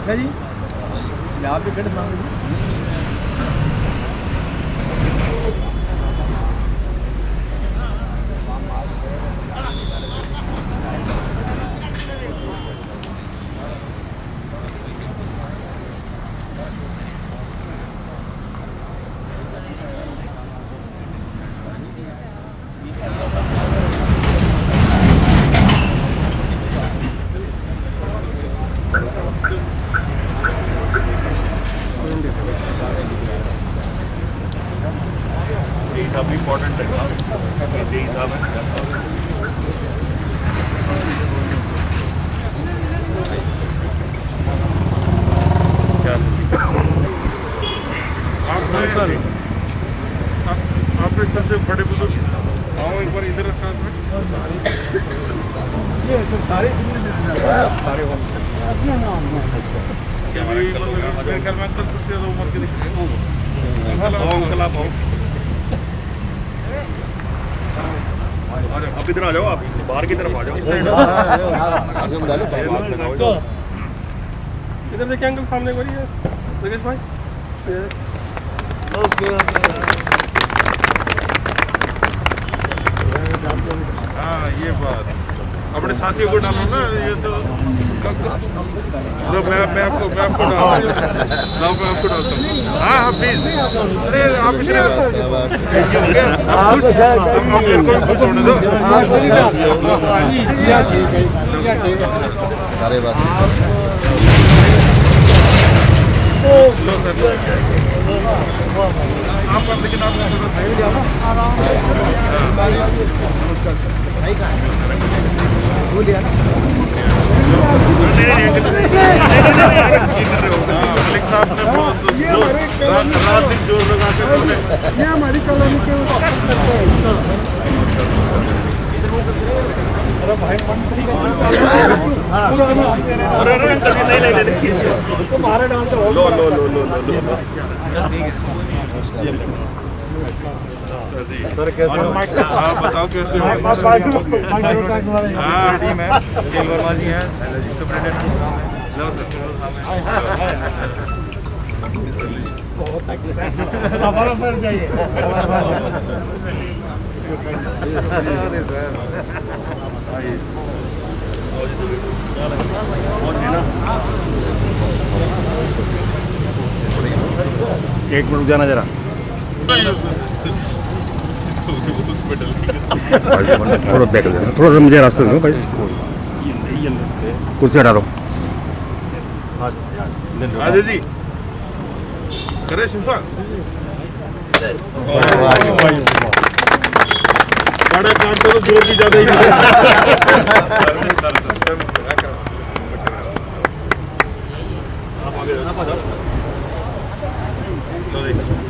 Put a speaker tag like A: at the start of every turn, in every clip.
A: अच्छा जी ਪੰਜਾਬ ਦੇ ਕਿਹੜੇ ਮੰਗ ਜੀ
B: सब इम्पोर्टेंट है यही साहब है आपने सबसे बड़े बुजुर्ग आओ एक बार इधर साथ में
A: ये सब सारे सारे अपना नाम
B: क्या मेरे ख्याल में अंकल सबसे ज़्यादा उम्र के दिख अंकल आप आओ अब इधर आ जाओ आप बाहर की तरफ आ जाओ इधर देखिए अंकल सामने एक बार योगेश भाई ओके हाँ ये बात अपने साथियों को डालो ना ये तो मैं आपको डालता हूँ मैं आपको डालता हूँ हाँ हाँ प्लीज अरे आप इतने मेरे को खुश होने दो
C: सारे बात
B: आप लेकिन आप मलिक साहब ने रात दिन जोर लगा के बोले
A: ये हमारी कॉलोनी के अरे भाई मंत्री का तो मारे डाल तो
B: लो आप बताओ कैसे हो हाँ टीम है खेल वर्मा जी हैं एक मिनट जाना जरा थोड़ा बैक थोड़ा मुझे रास्ते दो भाई कुर्सी हटा दो आजा जी करे शिल्पा बड़ा काट तो जोर भी ज्यादा ही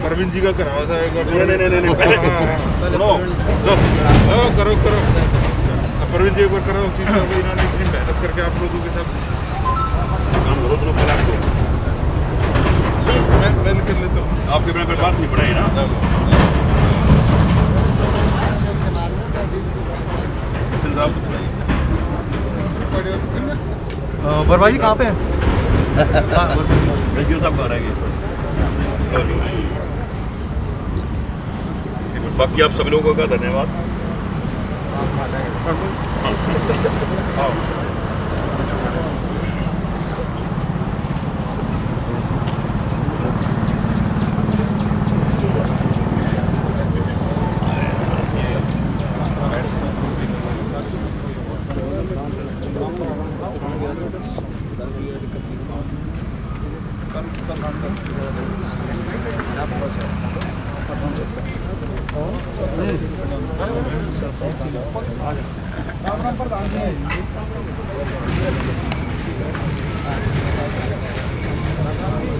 B: परवीन जी का कराया था एक बार नहीं सुनो करो परवीन जी एक बार करो चीज इन्होंने इतनी मेहनत करके आप लोगों के साथ काम करो तो पहले आपको मैं कर लेता हूँ आपके बिना कोई बात नहीं पड़ेगी ना
A: बरवा जी कहाँ पे हैं
B: साहब आ रहेंगे बाकी आप सभी लोगों का धन्यवाद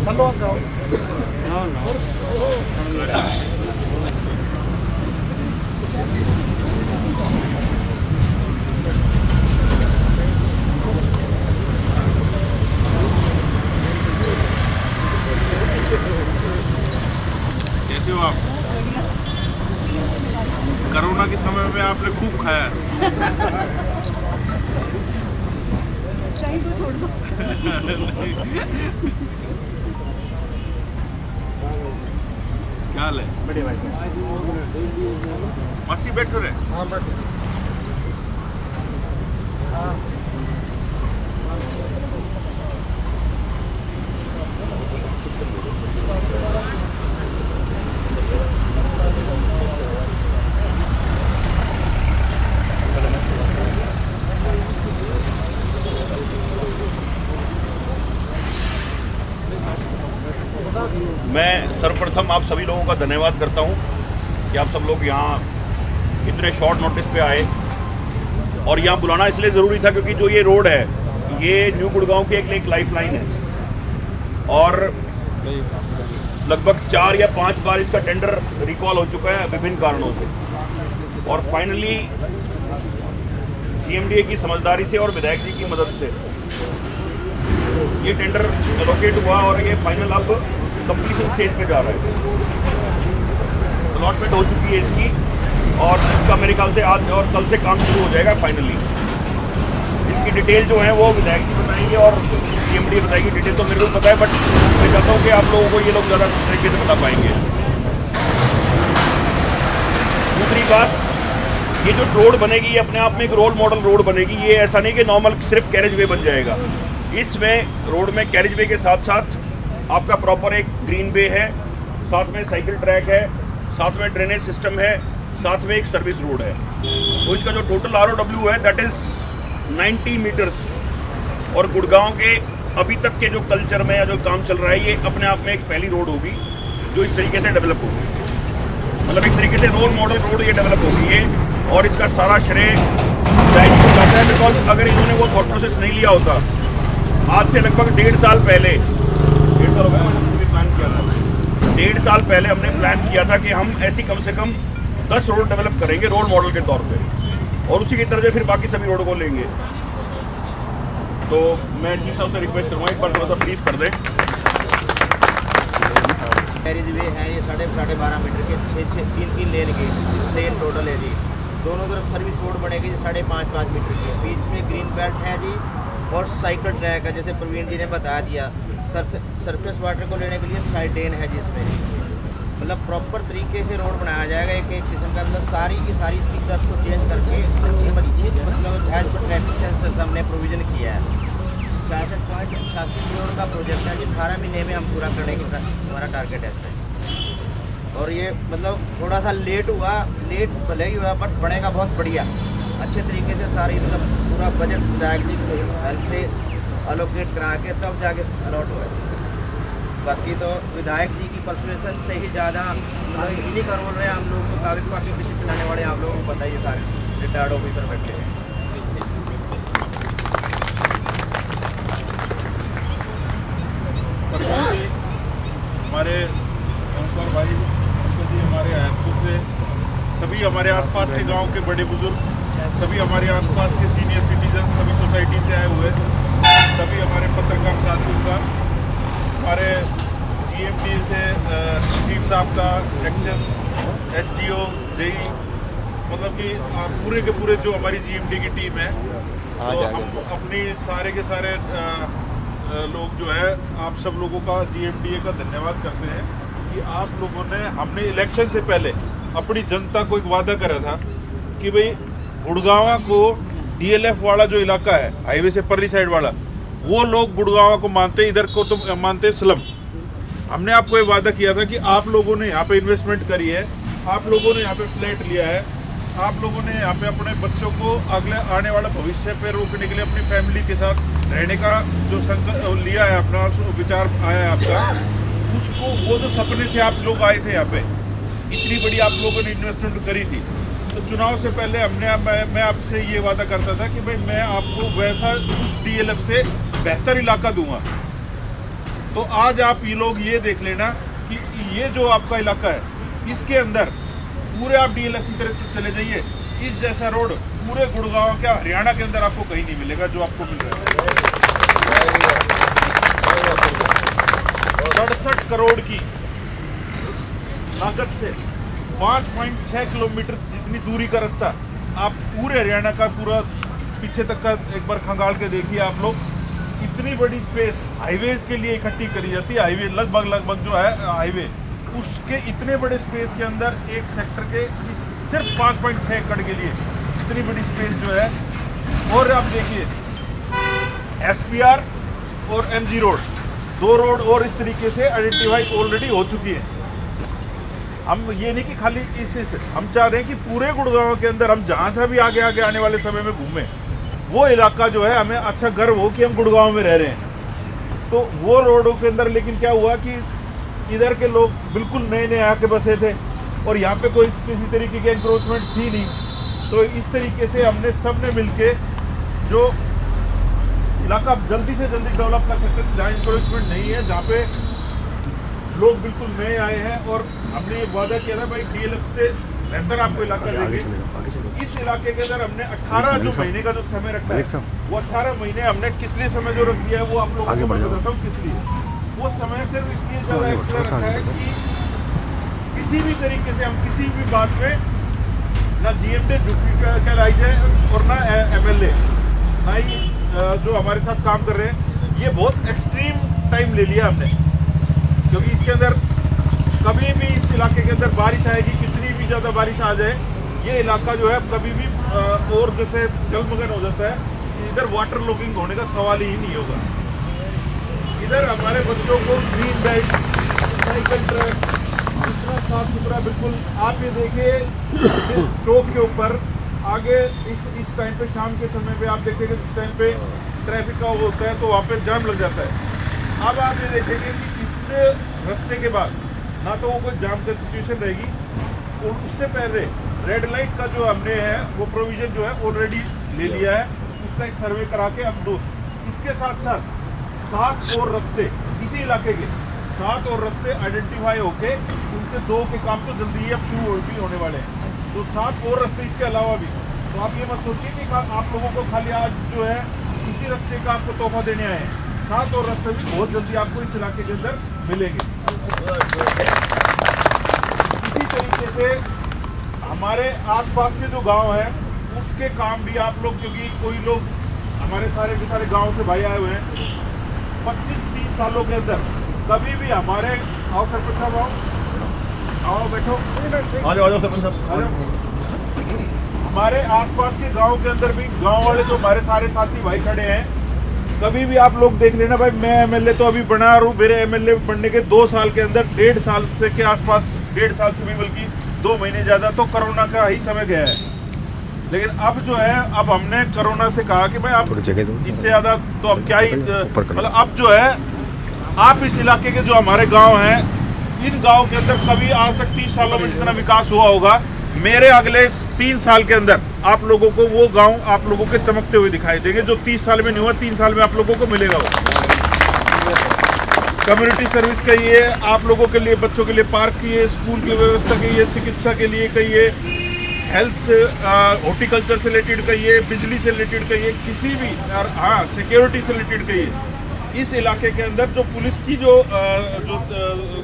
A: चलो
B: कैसे हो आप? कोरोना के समय में आपने खूब खाया
D: कहीं तो छोड़ दो
B: क्या हाल है?
A: बढ़िया भाई साहब।
B: मासी बैठो रे।
A: हाँ बैठो।
C: मैं सर्वप्रथम आप सभी लोगों का धन्यवाद करता हूं कि आप सब लोग यहाँ इतने शॉर्ट नोटिस पे आए, और यहाँ बुलाना इसलिए ज़रूरी था क्योंकि जो ये रोड है ये न्यू गुड़गांव की एक लाइफलाइन है, और लगभग 4 या 5 बार इसका टेंडर रिकॉल हो चुका है विभिन्न कारणों से, और फाइनली जीएमडीए की समझदारी से और विधायक जी की मदद से ये टेंडर एलोकेट हुआ और ये फाइनल अब कंप्लीशन स्टेज पे जा रहा है। अलॉटमेंट हो चुकी है इसकी, और इसका मेरे ख्याल से आज और कल से काम शुरू हो जाएगा फाइनली। इसकी डिटेल जो है वो विधायक जी बताएंगे और जीएमडी बताएगी। डिटेल तो मेरे को पता है, बट मैं चाहता हूँ कि आप लोगों को ये लोग ज़्यादा तरीके से बता पाएंगे। दूसरी बात, ये जो रोड बनेगी ये अपने आप में एक रोल मॉडल रोड बनेगी। ये ऐसा नहीं कि नॉर्मल सिर्फ कैरेज वे बन जाएगा। इसमें रोड में कैरेज वे के साथ साथ आपका प्रॉपर एक ग्रीन वे है, साथ में साइकिल ट्रैक है, साथ में ड्रेनेज सिस्टम है, साथ में एक सर्विस रोड है। तो इसका जो टोटल ROW है दैट इज़ 90 मीटर्स। और गुड़गांव के अभी तक के जो कल्चर में या जो काम चल रहा है ये अपने आप में एक पहली रोड होगी जो इस तरीके से डेवलप होगी। मतलब एक तरीके से रोल मॉडल रोड ये डेवलप होगी ये, और इसका सारा श्रेय विधायक को जाता है। बिकॉज अगर इन्होंने वो थॉट प्रोसेस नहीं लिया होता, आज से लगभग 1.5 साल पहले, 1.5 साल हो गया हमने प्लान किया था, 1.5 साल पहले हमने प्लान किया था कि हम ऐसी कम से कम 10 रोड डेवलप करेंगे रोल मॉडल के तौर पे, और उसी की तरह फिर बाकी सभी रोड को लेंगे। तो मैं चीफ साहब से रिक्वेस्ट करूँगा एक बार थोड़ा सा ब्रीफ कर दें।
D: कैरेज वे है ये 12.5 मीटर के 3 लेन के 6 लेन टोटल है जी। दोनों तरफ सर्विस रोड बनेगी जी 5.5 मीटर की है। बीच में ग्रीन बेल्ट है जी, और साइकिल ट्रैक है जैसे प्रवीण जी ने बता दिया। सरफेस वाटर को लेने के लिए साइड लेन है जिसमें मतलब प्रॉपर तरीके से रोड बनाया जाएगा। एक किस्म का मतलब सारी की सारी स्टिकर्स को चेंज करके मतलब एज पर ट्रैफिक सेंसर्स हमने प्रोविज़न किया है। 66.86 करोड़ का प्रोजेक्ट है जी। 18 महीने में हम पूरा करने की हमारा टारगेट है इसमें। और ये मतलब थोड़ा सा लेट भले ही हुआ बट बनेगा बहुत बढ़िया अच्छे तरीके से। सारी मतलब पूरा बजट विधायक जी की हेल्प से अलोकेट करा के तब जाके अलॉट हुआ। बाकी तो विधायक जी की परसुएसन से ही ज़्यादा मतलब इन्हीं का रोल रहे। हम लोग को कागज पाके पीछे चलाने वाले आप लोगों को पता ही है, सारे रिटायर्ड ऑफिसर बैठे हैं।
B: हमारे ओंकार भाई जी हमारे हैदपुर से, सभी हमारे आसपास के गांव के बड़े बुजुर्ग, सभी हमारे आसपास के सीनियर सिटीजन, सभी सोसाइटी से आए हुए, सभी हमारे पत्रकार साथियों का, हमारे जीएमडी से चीफ साहब का, एक्शन एसडीओ जेई, मतलब कि पूरे के पूरे जो हमारी जीएमडी की टीम है, तो हम अपनी सारे के सारे लोग जो है आप सब लोगों का जीएमडीए का धन्यवाद करते हैं कि आप लोगों ने, हमने इलेक्शन से पहले अपनी जनता को एक वादा करा था कि भाई गुड़गांव को डीएलएफ वाला जो इलाका है हाईवे से परली साइड वाला, वो लोग गुड़गांव को मानते, इधर को तो मानते स्लम। हमने आपको ये वादा किया था कि आप लोगों ने यहाँ पे इन्वेस्टमेंट करी है, आप लोगों ने यहाँ पे फ्लैट लिया है, आप लोगों ने यहाँ पे अपने बच्चों को अगले आने वाला भविष्य पे रोकने के लिए अपनी फैमिली के साथ रहने का जो संकल्प लिया है, अपना विचार आया है आपका, उसको वो जो सपने से आप लोग आए थे यहाँ पे, इतनी बड़ी आप लोगों ने इन्वेस्टमेंट करी थी। तो चुनाव से पहले मैं आपसे ये वादा करता था कि भाई मैं आपको वैसा उस डीएलएफ से बेहतर इलाका दूंगा। तो आज आप ये लोग ये देख लेना कि ये जो आपका इलाका है, इसके अंदर पूरे आप डीएलएफ की तरफ चले जाइए, इस जैसा रोड पूरे गुड़गांव के हरियाणा के अंदर आपको कहीं नहीं मिलेगा जो आपको मिल रहा है। 67 करोड़ की लागत से 5.6 किलोमीटर जितनी दूरी का रास्ता, आप पूरे हरियाणा का पूरा पीछे तक का एक बार खंगाल के देखिए आप लोग, इतनी बड़ी स्पेस हाईवेज के लिए इकट्ठी करी जाती है, हाईवे लगभग जो है हाईवे, उसके इतने बड़े स्पेस के अंदर एक सेक्टर के सिर्फ 5.6 एकड़ के लिए इतनी बड़ी स्पेस जो है। और आप देखिए SPR और MG रोड, 2 रोड और इस तरीके से आइडेंटिफाई ऑलरेडी हो चुकी है। हम ये नहीं कि खाली इसी से, हम चाह रहे हैं कि पूरे गुड़गांव के अंदर हम जहाँ से भी आगे आने वाले समय में घूमें, वो इलाका जो है हमें अच्छा गर्व हो कि हम गुड़गांव में रह रहे हैं। तो वो रोडों के अंदर लेकिन क्या हुआ कि इधर के लोग बिल्कुल नए आके बसे थे और यहाँ पे कोई किसी तरीके की एंक्रोचमेंट थी नहीं। तो इस तरीके से हमने सबने मिलके जो इलाका जल्दी से जल्दी डेवलप कर सकते हैं, जहाँ एंक्रोचमेंट नहीं है, जहाँ पे लोग बिल्कुल नए आए हैं। और हमने ये वादा किया था भाई DLF से बेहतर आपको इलाका देंगे। इस इलाके के अंदर हमने 18 जो महीने का जो समय रखा है, वो 18 महीने हमने किस लिए समय जो रख दिया है वो आप लोगों को मैं बताता हूँ किस लिए। वो समय सिर्फ इसलिए ज़्यादा एक्स्ट्रा रखा है कि किसी भी तरीके से हम किसी भी बात में ना GMD कहलाई जाए और ना MLA, ना ही जो हमारे साथ काम कर रहे हैं, ये बहुत एक्सट्रीम टाइम ले लिया हमने। क्योंकि इसके अंदर कभी भी इस इलाके के अंदर बारिश आएगी, कितनी भी ज़्यादा बारिश आ जाए, ये इलाका जो है कभी भी और जैसे जलमग्न हो जाता है। इधर वाटर लॉगिंग होने का सवाल ही नहीं होगा। इधर हमारे बच्चों को ग्रीन बेल्ट, साइकिल ट्रैक, इतना साफ सुथरा बिल्कुल। आप ये देखिए चौक के ऊपर आगे इस टाइम पे शाम के समय पे आप देखेंगे जिस टाइम पे ट्रैफिक का होता है तो वहाँ पे जाम लग जाता है। अब आप ये देखेंगे कि इस रास्ते के बाद ना तो वो कोई जाम का सिचुएशन रहेगी, और उससे पहले रेड लाइट का जो हमने है वो प्रोविजन जो है ऑलरेडी ले लिया है, उसका एक सर्वे करा के हम दो। इसके साथ साथ 7 और रास्ते इसी इलाके के 7 और रास्ते आइडेंटिफाई होके उनके 2 के काम तो जल्दी ही अब शुरू भी होने वाले हैं। तो 7 और रास्ते इसके अलावा भी। तो आप ये मत सोचिए कि आप लोगों को खाली आज जो है इसी रास्ते का आपको तोहफा देने आए हैं। 7 और रास्ते भी बहुत जल्दी आपको इस इलाके के अंदर मिलेंगे। इसी तरीके से हमारे आसपास के जो गांव हैं उसके काम भी आप लोग, क्योंकि कोई लोग हमारे सारे के सारे गांव से भाई आए हुए हैं, 25-30 सालों के अंदर कभी भी हमारे आओ सरपंच साहब आओ बैठो, आ जाओ सरपंच साहब। हमारे आसपास के गांव के अंदर भी गांव वाले जो हमारे सारे साथी भाई खड़े हैं, कभी भी आप लोग देख लेना भाई, मैं MLA तो अभी बना रहा हूँ, मेरे MLA बनने के 2 साल के अंदर 1.5 साल से के आसपास, 1.5 साल से भी बल्कि 2 महीने ज़्यादा तो कोरोना का ही समय गया है। लेकिन अब जो है, अब हमने कोरोना से कहा कि भाई आप इससे ज़्यादा तो अब क्या ही, मतलब अब जो है आप इस इलाके के जो हमारे गांव हैं, इन गांव के अंदर कभी आज तक 30 सालों में जितना विकास हुआ होगा, मेरे अगले 3 साल के अंदर आप लोगों को वो गांव आप लोगों के चमकते हुए दिखाई देंगे जो 30 साल में नहीं हुआ, 3 साल में आप लोगों को मिलेगा। वो कम्युनिटी सर्विस कहिए, आप लोगों के लिए बच्चों के लिए पार्क कहिए, स्कूल की व्यवस्था कहिए, चिकित्सा के लिए कहिए, हेल्थ हॉर्टिकल्चर से रिलेटेड कहिए, बिजली से रिलेटेड कहिए, किसी भी, और हाँ सिक्योरिटी से रिलेटेड कहिए। इस इलाके के अंदर जो पुलिस की जो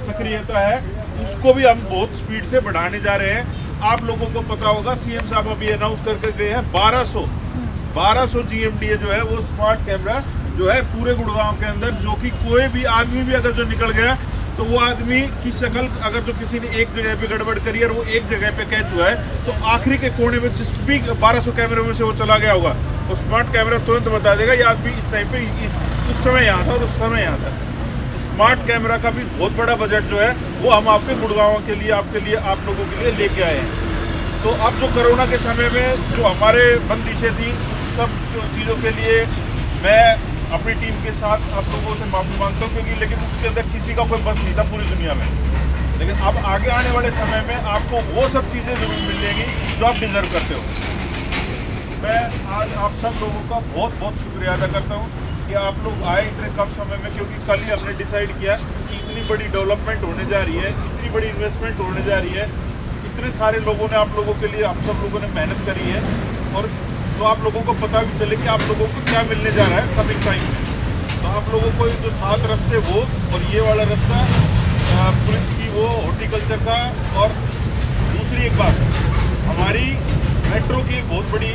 B: सक्रियता है उसको भी हम बहुत स्पीड से बढ़ाने जा रहे हैं। आप लोगों को पता होगा CM साहब अभी अनाउंस करके गए हैं 1200 GMDA जो है वो स्मार्ट कैमरा जो है पूरे गुड़गांव के अंदर, जो कि कोई भी आदमी भी अगर जो निकल गया तो वो आदमी की शक्ल अगर जो किसी ने एक जगह पे गड़बड़ करी और वो एक जगह पे कैच हुआ है तो आखिरी के कोने में जिस भी 1200 कैमरे में से वो चला गया होगा तो स्मार्ट कैमरा तुरंत बता देगा ये आदमी इस टाइम पे उस समय यहाँ था और उस समय यहाँ था। स्मार्ट कैमरा का भी बहुत बड़ा बजट जो है वो हम आपके गुड़गांव के लिए आप लोगों के लिए लेके आए हैं। तो अब जो कोरोना के समय में जो हमारे बंदिशें थी उस सब चीज़ों के लिए मैं अपनी टीम के साथ आप लोगों से माफ़ी मांगता हूँ, क्योंकि लेकिन उसके अंदर किसी का कोई बस नहीं था पूरी दुनिया में। लेकिन अब आगे आने वाले समय में आपको वो सब चीज़ें ज़रूर मिलेंगी जो आप डिज़र्व करते हो। मैं आज आप सब लोगों का बहुत बहुत शुक्रिया अदा करता हूँ कि आप लोग आए इतने कम समय में, क्योंकि कल ही हमने डिसाइड किया कि इतनी बड़ी डेवलपमेंट होने जा रही है, इतनी बड़ी इन्वेस्टमेंट होने जा रही है, इतने सारे लोगों ने आप लोगों के लिए, आप सब लोगों ने मेहनत करी है, और तो आप लोगों को पता भी चले कि आप लोगों को क्या मिलने जा रहा है कमिंग टाइम में। तो आप लोगों को जो 7 रास्ते वो और ये वाला रास्ता पुलिस की वो हॉर्टिकल्चर का, और दूसरी एक बात हमारी मेट्रो की एक बहुत बड़ी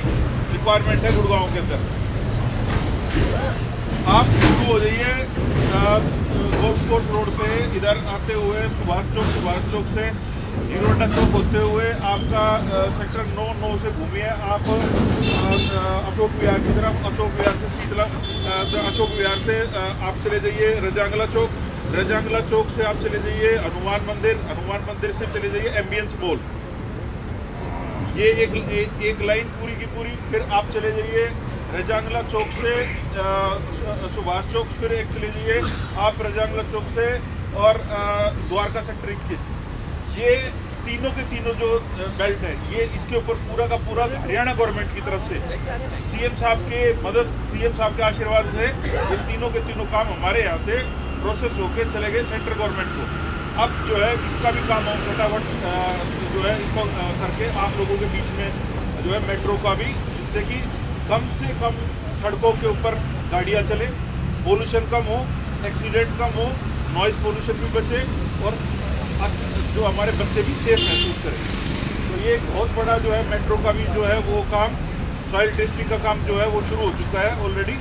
B: रिक्वायरमेंट है गुड़गांव के अंदर। आप शुरू हो जाइए गोल्फ कोर्स रोड से, इधर आते हुए सुभाष चौक से जीरोडा चौक होते हुए आपका सेक्टर 9 से घूमिए आप अशोक विहार की तरफ, अशोक विहार से अशोक विहार से आप चले जाइए रजांगला चौक से आप चले जाइए हनुमान मंदिर से चले जाइए एम्बियंस मॉल। ये एक लाइन पूरी की पूरी, फिर आप चले जाइए रजांगला चौक से सुभाष चौक, फिर एक चले जाइए आप रजांगला चौक से और द्वारका सेक्टर 21। ये तीनों के तीनों जो बेल्ट है, ये इसके ऊपर पूरा का पूरा हरियाणा गवर्नमेंट की तरफ से सीएम साहब के आशीर्वाद से ये तीनों के तीनों काम हमारे यहाँ से प्रोसेस होके चले गए सेंट्रल गवर्नमेंट को। अब जो है इसका भी काम हो फटाफट जो है इसको करके आप लोगों के बीच में जो है मेट्रो का भी, जिससे कि कम से कम सड़कों के ऊपर गाड़ियाँ चले, पोल्यूशन कम हो, एक्सीडेंट कम हो, नॉइज़ पोल्यूशन भी बचे और जो हमारे बच्चे भी सेफ महसूस करें। तो ये एक बहुत बड़ा जो है मेट्रो का भी जो है वो काम, सॉइल टेस्टिंग का काम जो है वो शुरू हो चुका है ऑलरेडी।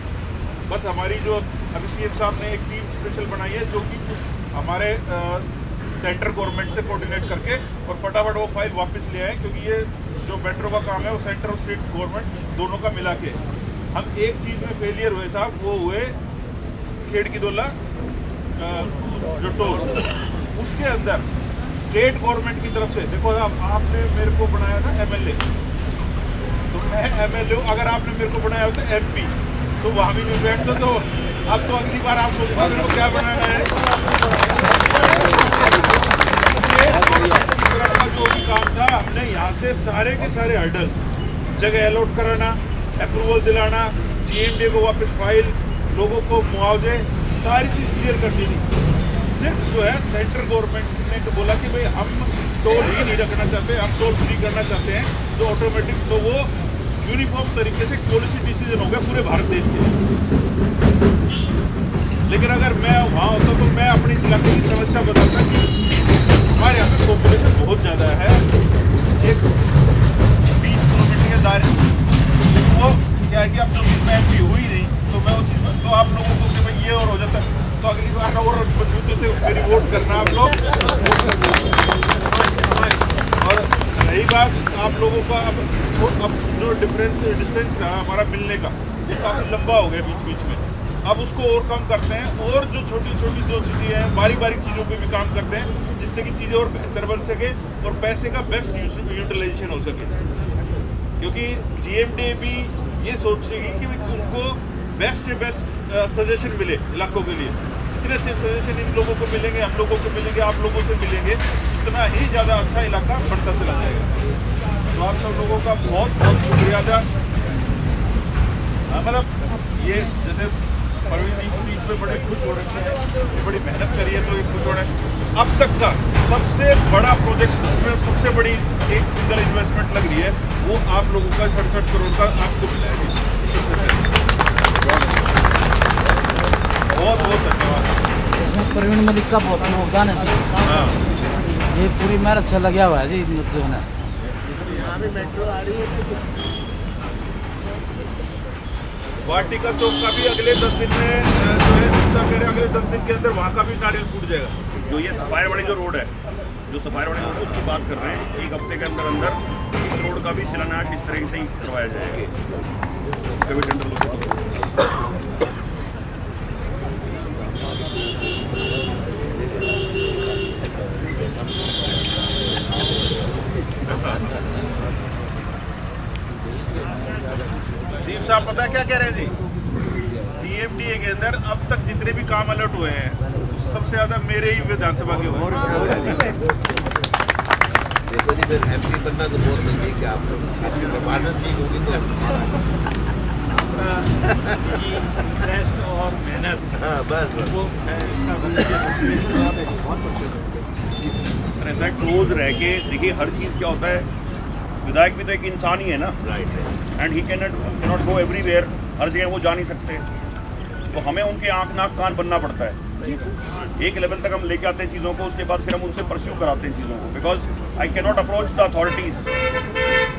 B: बस हमारी जो अभी सीएम साहब ने एक टीम स्पेशल बनाई है जो कि हमारे सेंट्रल गवर्नमेंट से कोऑर्डिनेट करके और फटाफट वो फाइल वापस ले आए, क्योंकि ये जो मेट्रो का काम है वो सेंट्रल और स्टेट गवर्नमेंट दोनों का मिला के। हम एक चीज़ में फेलियर हुए साहब, वो हुए खेड़कीदोला जो टोल, उसके अंदर स्टेट गवर्नमेंट की तरफ से देखो आपने मेरे को बनाया था एमएलए, तो मैं एमएलए हूँ, अगर आपने मेरे को बनाया होता एमपी तो वहाँ भी नहीं बैठते। तो अब तो अगली बार आप सोचो मेरे को क्या बनाना है। का जो भी काम था, हमने यहाँ से सारे के सारे हर्डल्स, जगह अलॉट कराना, अप्रूवल दिलाना, जीएमडी को वापस फाइल, लोगों को मुआवजे, सारी चीज़ क्लियर कर दी थी। सिर्फ जो है सेंट्रल गवर्नमेंट ने तो बोला कि भाई हम टोल ही नहीं रखना चाहते, हम टोल फ्री करना चाहते हैं, तो ऑटोमेटिक तो वो यूनिफॉर्म तरीके से पॉलिसी डिसीजन हो गया पूरे भारत देश के लिए। लेकिन अगर मैं वहाँ होता तो मैं अपनी इस इलाके की समस्या बताता कि हमारे यहाँ पे पॉपुलेशन बहुत ज़्यादा है, एक 20 किलोमीटर के दायरे, वो क्या है कि अब जो चीज़ मैं एमपी हुई नहीं, तो मैं वो चीज़ तो आप लोगों को कि भाई ये और हो जाता, तो अगली बार और मजबूती से मेरी वोट करना आप लोग। और रही बात आप लोगों का अब जो डिस्टेंस रहा हमारा मिलने का, ये काफ़ी लंबा हो गया बीच में, अब उसको ओवरकम करते हैं और जो छोटी छोटी जो चीज़ें हैं बारीक चीज़ों पे भी काम करते हैं, जिससे कि चीज़ें और बेहतर बन सके और पैसे का बेस्ट यूटिलाइजेशन हो सके। क्योंकि जीएमडी भी ये सोचेगी कि उनको बेस्ट से बेस्ट सजेशन मिले इलाकों के लिए। जितने अच्छे सजेशन इन लोगों को मिलेंगे, हम लोगों को मिलेंगे, आप लोगों से मिलेंगे, उतना ही ज़्यादा अच्छा इलाका बढ़ता चला जाएगा। तो आप सब लोगों का बहुत बहुत शुक्रिया था। मतलब ये जैसे परवीन जी इस चीज़ पे बड़े खुश हो रहे हैं, ये बड़ी मेहनत करी है तो ये खुश हो रहे हैं। अब तक का सबसे बड़ा प्रोजेक्ट जिसमें सबसे बड़ी एक सिंगल इन्वेस्टमेंट लग रही है वो आप लोगों का 67 करोड़ का आपको मिला है। बहुत बहुत धन्यवाद।
A: इसमें प्रवीण मलिक का बहुत योगदान है जी, ये पूरी मेहनत से लगा हुआ है जी जो है। यहाँ भी मेट्रो आ रही है।
B: वाटिका चौक का भी अगले 10 दिन में जो है कह रहे अगले 10 दिन के अंदर वहाँ का भी नारियल फूट जाएगा।
C: जो ये सफायर वाली जो रोड है, जो सफायर वाली रोड है उसकी बात कर रहे हैं, 1 हफ्ते के अंदर अंदर इस रोड का भी शिलान्यास इस तरह से ही करवाया जाएगा। उसका भी टेंडर
B: चीफ साहब पता है क्या कह रहे हैं जी, सीएमडीए के अंदर अब तक जितने भी काम अलर्ट हुए हैं सबसे ज्यादा मेरे ही विधानसभा के हुए हैं।
E: देखो जी, फिर एमपी बनना तो बहुत नजदीक है आप लोग, आपकी परफॉर्मेंस ठीक होगी तो
A: और मेहनत,
E: हाँ बस
A: वो
C: ऐसा क्लोज रह के देखिए हर चीज़ क्या होता है, विधायक भी तो एक इंसान ही है ना,
E: right.
C: And he can not go everywhere, हर जगह वो जा नहीं सकते, तो हमें उनके आँख नाक कान बनना पड़ता है। एक लेवल तक हम लेके आते हैं चीज़ों को, उसके बाद फिर हम उनसे परस्यू कराते हैं चीज़ों को, because I can not approach the authorities,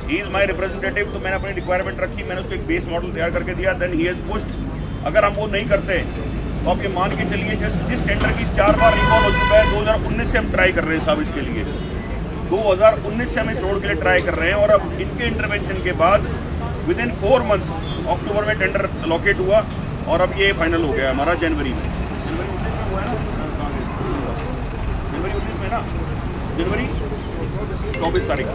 C: he is my representative. तो मैंने अपनी रिक्वायरमेंट रखी, मैंने उसको एक बेस मॉडल तैयार करके दिया, देन ही हैज़ पुश्ड अगर हम वो नहीं करते तो आप ये मान के चलिए जिस टेंडर की 4 बार रिकॉल हो चुका है, 2019 से हम ट्राई कर रहे हैं साहब इसके लिए, 2019 से हम इस रोड के लिए ट्राई कर रहे हैं और अब इनके इंटरवेंशन के बाद विद इन 4 मंथ्स अक्टूबर में टेंडर लोकेट हुआ और अब ये फाइनल हो गया हमारा जनवरी में। जनवरी 19 में ना, जनवरी 24 तारीख को।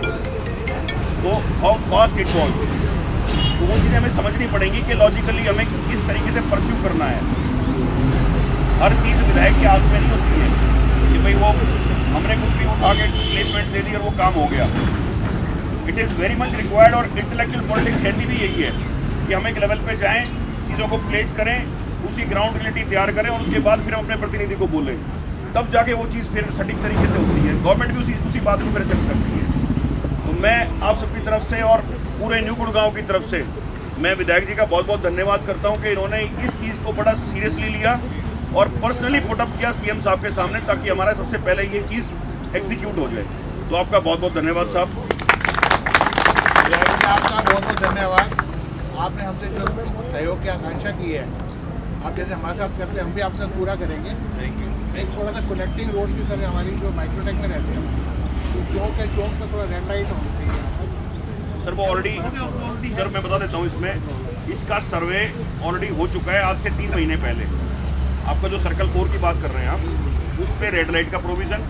C: तो हाउ फास्ट इट वॉज, तो वो चीज़ें हमें समझनी पड़ेंगी कि लॉजिकली हमें किस तरीके से परस्यू करना है। हर चीज़ विधायक के हाथ में नहीं होती है कि भाई वो हमने कुछ भी उठा के प्लेसमेंट दे दी और वो काम हो गया। It is very much required और इंटेलेक्चुअल पॉलिटिक्स कहती भी यही है कि हम एक लेवल पे जाएं, चीज़ों को प्लेस करें, उसी ग्राउंड रियलिटी तैयार करें और उसके बाद फिर हम अपने प्रतिनिधि को बोलें, तब जाके वो चीज़ फिर सटीक तरीके से होती है। गवर्नमेंट भी उसी बात को फिर एक्सेप्ट करती है। तो मैं आप सबकी तरफ से और पूरे न्यू गुड़गांव की तरफ से मैं विधायक जी का बहुत बहुत धन्यवाद करता हूँ कि इन्होंने इस चीज़ को बड़ा सीरियसली लिया और पर्सनली पुटअप किया सीएम साहब के सामने, ताकि हमारा सबसे पहले ये चीज़ एग्जीक्यूट हो जाए। तो आपका बहुत बहुत धन्यवाद साहब।
F: आपका बहुत बहुत धन्यवाद। आपने हमसे जो सहयोग की आकांक्षा की है, आप जैसे हमारे साथ करते हैं हम भी आपके साथ पूरा करेंगे। एक थोड़ा सा कनेक्टिंग रोड की सर हमारी जो माइक्रोटेक में रहते हैं, तो चौक है, चौक पर थोड़ा रेड लाइट होनी चाहिए
C: सर। वो ऑलरेडी सर मैं बता देता हूँ, इसमें इसका सर्वे ऑलरेडी हो चुका है आज से 3 महीने पहले। आपका जो सर्कल 4 की बात कर रहे हैं आप, उस पर रेड लाइट का प्रोविज़न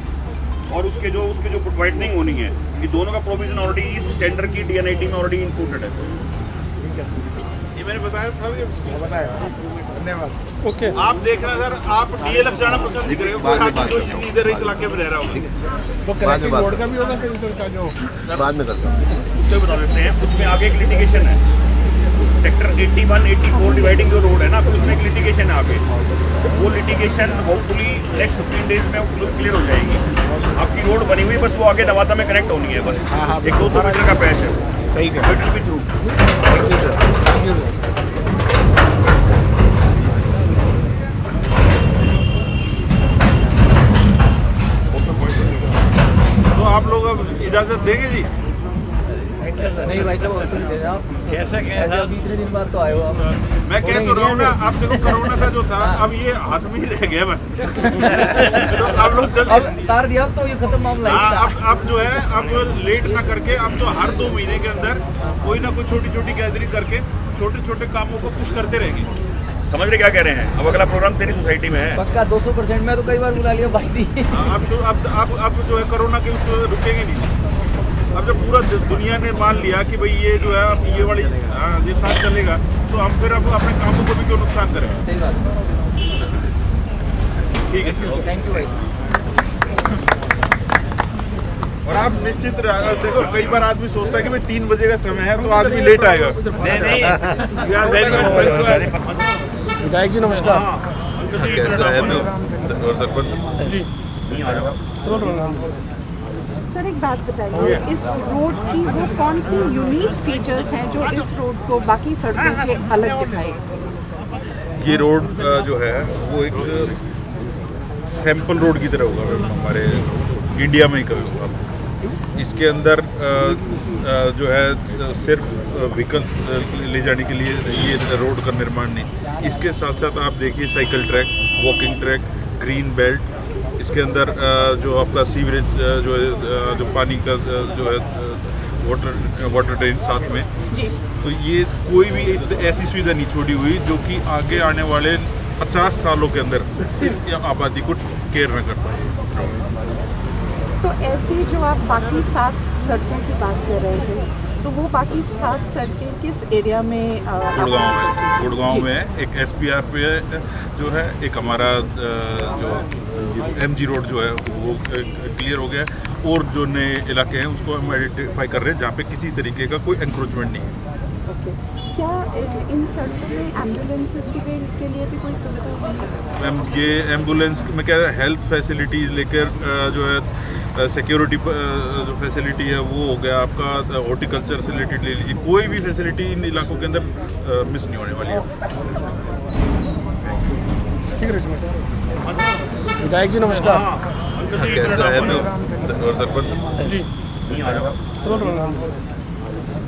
C: और उसके जो वाइटनिंग होनी है, ये दोनों का प्रोविज़न ऑलरेडी इस टेंडर की DN80 में ऑलरेडी इंक्लूडेड है।
B: ये मैंने बताया था भी
F: बताया। धन्यवाद।
B: ओके, आप देखना सर, आप DLF जाना पसंद नहीं करेंगे, कोई आदमी जो इधर इस इलाके में रह रहा होगा।
F: तो कनेक्टिंग रोड का भी होगा फिर इधर का जो
E: बाद में करता हूँ।
C: उसको बता देते हैं, उसमें आगे एक लिटिगेशन है, सेक्टर 81, 84 डिवाइडिंग जो रोड है ना, फिर उसमें एक लिटिगेशन है आगे। वो लिटिगेशन होपफुली नेक्स्ट 15 डेज में क्लियर हो जाएगी। आपकी रोड बनी हुई, बस वो आगे नवादा में कनेक्ट होनी है, बस एक 200 मीटर का पैच है।
F: सही है।
C: It will be through.
F: Thank you sir. Thank you sir.
B: तो आप लोग अब इजाज़त देंगे जी?
A: नहीं भाई साहब, तुम दे आप कैसे अभी इतने दिन बाद तो आए हो आप।
B: मैं कह तो रहा हूँ ना, आप देखो कोरोना का जो था, अब ये हाथ में ही रह गया बस। तो आप लोग जल्दी
A: अब तार दिया, अब तो ये खत्म मामला है इसका।
B: अब जो है, अब लेट ना करके, अब तो हर 2 महीने के अंदर कोई ना कोई छोटी छोटी गैदरिंग करके छोटे छोटे कामों को पुश करते रहेंगे।
C: समझ रहे क्या कह रहे हैं? अब अगला प्रोग्राम तेरी सोसाइटी में है।
A: पक्का 200% में तो कई बार बुला लिया भाई दी।
B: अब जो है कोरोना के उस रुकेंगे नहीं। अब जब पूरा दुनिया ने मान लिया कि भाई ये जो है अब ये वाली ये साथ चलेगा, तो हम फिर अब अपने कामों को भी क्यों नुकसान करें?
A: सही बात,
B: ठीक है,
A: थैंक यू भाई।
B: और आप निश्चित देखो, कई बार आदमी सोचता है कि भाई 3 बजे का समय है तो आदमी लेट आएगा।
F: विधायक जी नमस्कार।
B: कैसा है तो और सरपंच
G: सर एक बात बताइए, इस रोड की वो कौन सी यूनिक फीचर्स हैं जो इस रोड को बाकी सड़कों से अलग दिखाएगा?
B: ये रोड जो है वो एक सैंपल रोड की तरह होगा, हमारे इंडिया में ही कभी होगा। इसके अंदर जो है सिर्फ व्हीकल्स ले जाने के लिए ये रोड का निर्माण नहीं, इसके साथ साथ आप देखिए cycle track, walking track, green belt, इसके अंदर जो आपका सीवरेज जो पानी का जो है वाटर ड्रेन साथ में, तो ये कोई भी ऐसी सुविधा नहीं छोड़ी हुई जो कि आगे आने वाले 50 सालों के अंदर इस आबादी को केयर न कर पाए।
G: तो ऐसी जो आप बाकी 7 सड़कों की बात कर रहे थे, तो वो बाकी 7 सड़कें किस एरिया में?
B: गुड़गांव में एक SPR पे जो है, एक हमारा जो MG रोड जो है वो क्लियर हो गया, और जो नए इलाके हैं उसको हम आइडेंटिफाई कर रहे हैं जहाँ पे किसी तरीके का कोई एंक्रोचमेंट नहीं है।
G: ओके, क्या इन सड़कों में एम्बुलेंसेस के लिए भी कोई सुविधा है?
B: मैम, ये एम्बुलेंस में क्या है, हेल्थ फैसिलिटीज़ लेकर जो है सिक्योरिटी जो फैसिलिटी है वो हो गया आपका, हॉर्टिकल्चर से रिलेटेड ले लीजिए, कोई भी फैसिलिटी इन इलाकों के अंदर मिस नहीं होने वाली है।
F: ठीक है विधायक जी नमस्कार।
B: कैसा है तो और सरपंच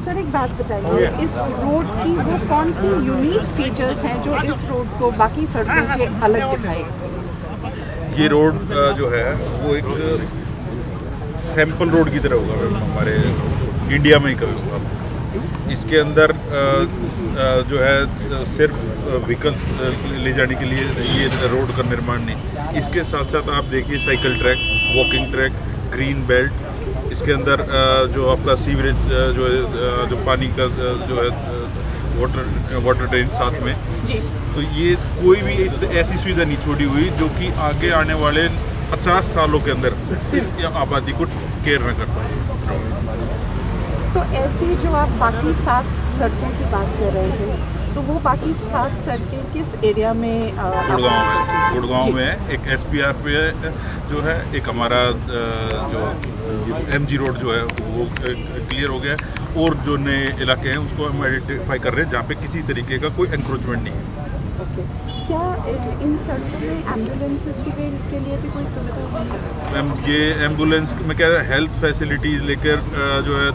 G: सर एक बात बताइए, इस रोड की वो कौन सी यूनिक फीचर्स हैं जो इस रोड को बाकी सड़कों से अलग दिखाएगा?
B: ये रोड जो है वो एक सैंपल रोड की तरह होगा हमारे इंडिया में ही कभी होगा। इसके अंदर जो है सिर्फ व्हीकल्स ले जाने के लिए ये रोड का निर्माण नहीं, इसके साथ साथ आप देखिए cycle track, walking track, green belt, इसके अंदर जो आपका सीवरेज जो पानी का जो है वाटर ड्रेन साथ में, तो ये कोई भी ऐसी सुविधा नहीं छोड़ी हुई जो कि आगे आने वाले 50 सालों के अंदर इस आबादी को केयर न कर पाए।
G: तो ऐसी जो आप बाकी 7 सड़कों की बात कर रहे थे, तो वो बाकी 7 सड़कें किस एरिया में?
B: गुड़गांव में एक SPR पे जो है, एक हमारा जो MG रोड जो है वो क्लियर हो गया, और जो नए इलाके हैं उसको हम आइडेंटिफाई कर रहे हैं जहाँ पे किसी तरीके का कोई एंक्रोचमेंट नहीं है।
G: ओके, क्या इन सड़कों में एम्बुलेंसेस के लिए भी कोई सुविधा है?
B: मैम ये एम्बुलेंस में क्या है, हेल्थ फैसिलिटीज़ लेकर जो है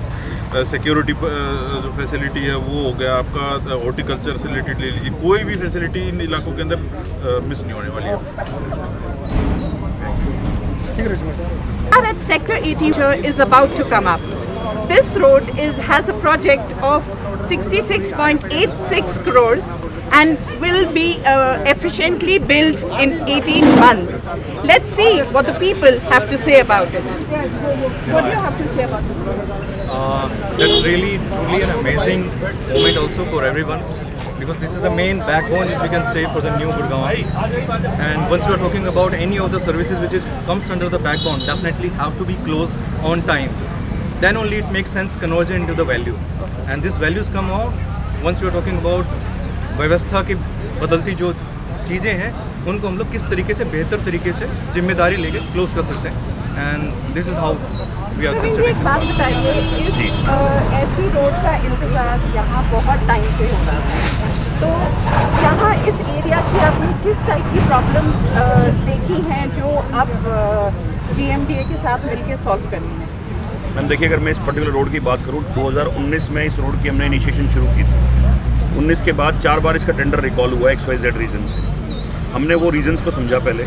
B: सिक्योरिटी जो फैसिलिटी है वो हो गया आपका, हॉर्टिकल्चर से रिलेटेड ले लीजिए, कोई भी फैसिलिटी इन इलाकों के अंदर मिस नहीं होने वाली है।
G: At Sector 18 is about to come up. This road has a project of 66.86 crores and will be efficiently built in 18 months. Let's see what the people have to say about it. What do you have to say about this road?
H: That's really truly an amazing moment also for everyone, because this is the main backbone, if we can say, for the new Gurgaon. And once we are talking about any of the services which comes under the backbone, definitely have to be closed on time. Then only it makes sense conversion into the value. And these values come out once we are talking about व्यवस्था की बदलती जो चीज़ें हैं उनको हम लोग किस तरीके से बेहतर तरीके से जिम्मेदारी लेके क्लोज कर सकते हैं। And this is how we are considering.
G: एक बात बताइए, इस ऐसी रोड का इंतजार यहाँ बहुत टाइम से हो रहा है, तो यहाँ इस एरिया की आपने किस टाइप की प्रॉब्लम्स देखी हैं जो अब GMDA के साथ मिलकर सॉल्व करनी है?
C: मैम देखिए, अगर मैं इस पर्टिकुलर रोड की बात करूँ, 2019 में इस रोड की हमने इनिशिएशन शुरू की थी। 19 के बाद 4 बार इसका टेंडर रिकॉल हुआ XYZ रीज़न से। हमने वो रीजंस को समझा, पहले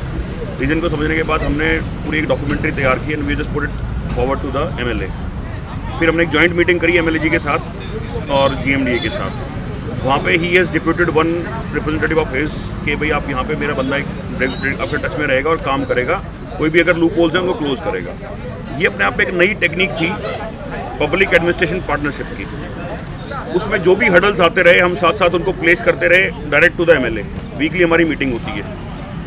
C: रीज़न को समझने के बाद हमने पूरी एक डॉक्यूमेंट्री तैयार की and we just put it forward to the MLA। फिर हमने एक जॉइंट मीटिंग करी MLA जी के साथ और GMDA के साथ। वहाँ पे ही has deputed one representative of his कि भाई आप यहाँ पे मेरा बंदा आपके टच में रहेगा और काम करेगा, कोई भी अगर लूप होल्स हैं उनको क्लोज करेगा। ये अपने आप में एक नई टेक्निक थी पब्लिक एडमिनिस्ट्रेशन पार्टनरशिप की। उसमें जो भी हडल्स आते रहे हम साथ साथ उनको प्लेस करते रहे direct to the MLA। Weekly हमारी मीटिंग होती है।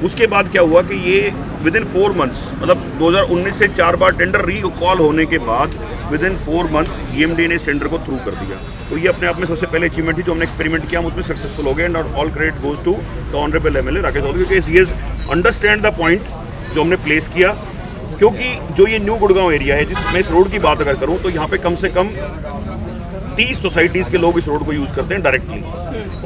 C: उसके बाद क्या हुआ कि ये विद इन 4 मंथ्स, मतलब 2019 से 4 बार टेंडर रिकॉल होने के बाद विद इन 4 मंथ्स GMDA ने इस टेंडर को थ्रू कर दिया। तो ये अपने आप में सबसे पहले अचीवमेंट थी जो हमने एक्सपेरिमेंट किया, हम उसमें सक्सेसफुल हो गए and all credit goes to the honourable MLA Rakesh Chaudhary, क्योंकि he has understand the point जो हमने प्लेस किया। क्योंकि जो ये न्यू गुड़गांव एरिया है, जिसमें इस रोड की बात अगर करूँ तो यहाँ पे कम से कम 30 सोसाइटीज़ के लोग इस रोड को यूज़ करते हैं डायरेक्टली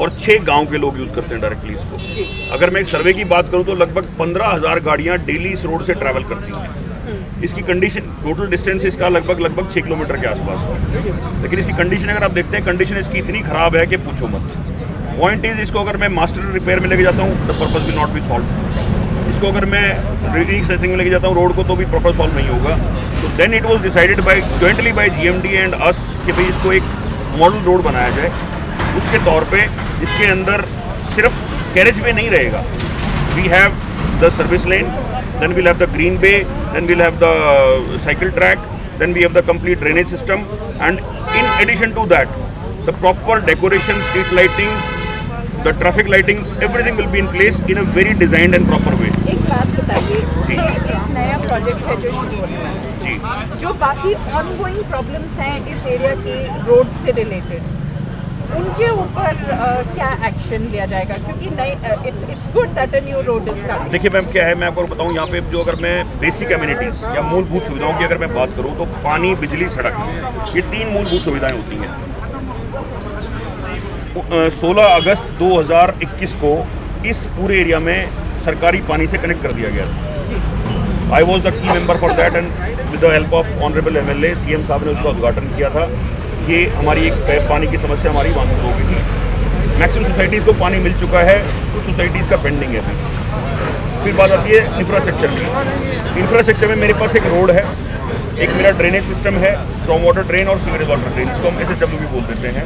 C: और 6 गांव के लोग यूज़ करते हैं डायरेक्टली इसको। अगर मैं एक सर्वे की बात करूं तो लगभग 15,000 गाड़ियां डेली इस रोड से ट्रैवल करती हैं। इसकी कंडीशन, टोटल डिस्टेंस इसका लगभग 6 किलोमीटर के आसपास है। लेकिन इसकी कंडीशन अगर आप देखते हैं, कंडीशन इसकी इतनी ख़राब है कि पूछो मत। पॉइंट इज़, इसको अगर मैं मास्टर रिपेयर में लेके जाता हूँ the purpose will not be solve. इसको अगर मैं रीसेसिंग में लेके जाता हूँ रोड को तो भी प्रॉपर सॉल्व नहीं होगा। तो then it was decided by jointly by GMDA and us कि भाई इसको एक मॉडल रोड बनाया जाए। उसके तौर पे इसके अंदर सिर्फ कैरेज वे नहीं रहेगा, we have the service lane, then we'll have the green bay, then we'll have the cycle track, then we have the complete drainage system and in addition to that the proper decoration, street lighting, the traffic lighting, everything will be in place in a very designed and proper way.
G: एक बात बताइए, ये एक नया project है जो शुरू होने वाला है
C: जी,
G: जो बाकी ऑनगोइंग प्रॉब्लम्स हैं इस एरिया के रोड से रिलेटेड, उनके ऊपर क्या एक्शन लिया जाएगा? क्योंकि it's good that a new road is started.
C: देखिए मैम क्या है, मैं आपको बताऊं, यहाँ पे जो अगर मैं बेसिक एमिनिटीज़ या मूलभूत सुविधाओं की अगर मैं बात करूँ तो पानी, बिजली, सड़क, ये 3 मूलभूत सुविधाएं होती हैं। 16 अगस्त 2021 को इस पूरे एरिया में सरकारी पानी से कनेक्ट कर दिया गया था। I was the key member for that and with the help of honourable MLA CM साहब ने उसका उद्घाटन किया था। ये हमारी एक पानी की समस्या हमारी वहाँ शुरू हो गई थी। मैक्सिमम सोसाइटीज़ को पानी मिल चुका है, कुछ सोसाइटीज़ का पेंडिंग है। फिर बात आती है इंफ्रास्ट्रक्चर की। इंफ्रास्ट्रक्चर में मेरे पास एक रोड है, एक मेरा ड्रेनेज सिस्टम है, स्टॉर्म वाटर ड्रेन और सीवरेज वाटर ड्रेन, इसको हम SHW भी बोल देते हैं,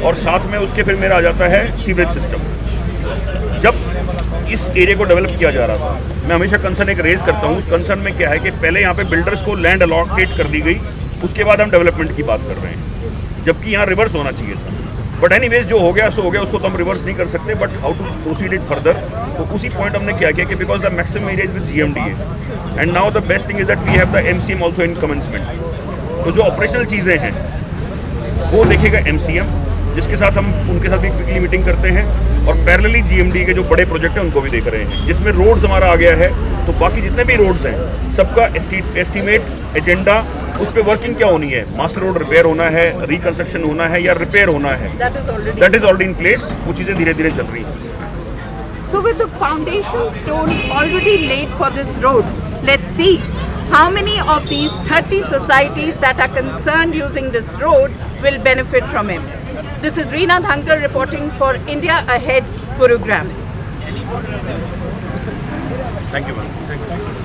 C: और साथ में उसके फिर मेरा आ जाता है सीवरेज सिस्टम। जब इस एरिया को डेवलप किया जा रहा था, मैं हमेशा कंसर्न एक रेज करता हूँ। उस कंसर्न में क्या है कि पहले यहाँ पे बिल्डर्स को लैंड अलॉकेट कर दी गई, उसके बाद हम डेवलपमेंट की बात कर रहे हैं, जबकि यहाँ रिवर्स होना चाहिए था। बट एनीवेज जो हो गया सो हो गया, उसको तो हम रिवर्स नहीं कर सकते, but how to proceed it further. तो उसी पॉइंट हमने क्या किया कि because the maximum area is with GMDA and now the best thing is that we have the MCM also in commencement. तो जो ऑपरेशनल चीज़ें हैं वो देखेगा MCM, जिसके साथ हम उनके साथ भी क्विकली मीटिंग करते हैं, और पैरेलली GMD के जो बड़े प्रोजेक्ट हैं उनको भी देख रहे हैं, जिसमें रोड्स हमारा आ गया है। तो बाकी जितने भी रोड्स हैं सबका एस्टीमेट एजेंडा, उस पर वर्किंग क्या होनी है, मास्टर रोड रिपेयर होना है, रिकंस्ट्रक्शन होना है या रिपेयर होना है, that is already in place. वो चीज़ें धीरे धीरे चल रही हैं।
G: So with the foundation stone already laid for this road, let's see how many of these 30 societies that are concerned using this road will benefit from him. This is Reena Dhankar reporting for India Ahead Gurugram.
C: Thank you, ma'am. Thank you.